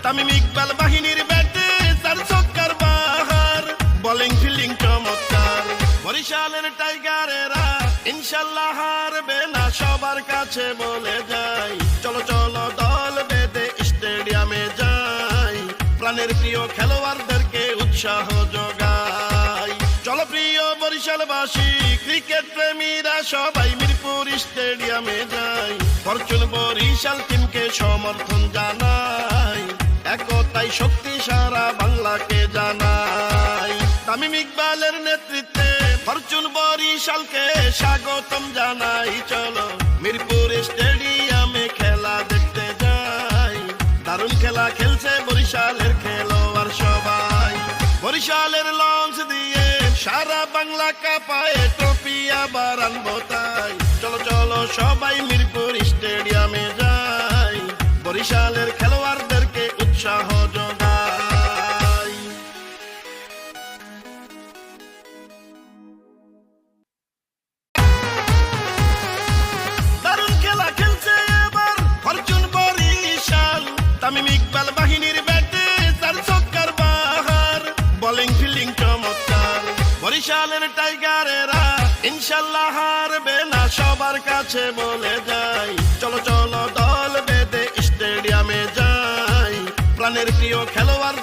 তামিম ইকবাল বাহিনীর ব্যাটে 4 ছক্কার বাহার, bowling fielding চমৎকার। বরিশালের টাইগারেরা ইনশাল্লাহ হারবে না, সবার কাছে বলে যাই চলো চলো দল বেঁধে স্টেডিয়ামে যাই, প্রাণের প্রিয় খেলোয়াড়দেরকে উৎসাহ যোগাই। চলো প্রিয় বরিশালবাসী ক্রিকেট প্রেমীরা সবাই মিরপুর স্টেডিয়ামে যাই, ফরচুন বরিশাল টিমকে সমর্থন জানাই, একতাই শক্তি সারা বাংলাকে জানাই। তামিম ইকবালের নেতৃত্বে ফরচুন বরিশালকে স্বাগতম জানাই, চলো মিরপুর স্টেডিয়ামে খেলা দেখতে যাই, দারুণ খেলা খেলছে বরিশালের খেলোয়াড় সবাই। বরিশালের লঞ্চ দিয়ে সারা বাংলা কাঁপায়, ট্রফি আবার আনবো তাই, চলো চলো সবাই মিরপুর স্টেডিয়ামে যাই, বরিশালের খেলোয়াড়দেরকে উৎসাহ যোগাই। দারুণ খেলা খেলছে এবার ফরচুন বরিশাল, তামিম ইকবাল বাহিনীর ব্যাটে 4 ছক্কার বাহার, বোলিং ফিল্ডিং চমৎকার। বরিশালের টাইগারেরা ইনশাল্লাহ হারবে না, সবার কাছে বলে যাই চলো চলো দল বেঁধে স্টেডিয়ামে যাই, প্রাণের প্রিয় খেলোয়াড়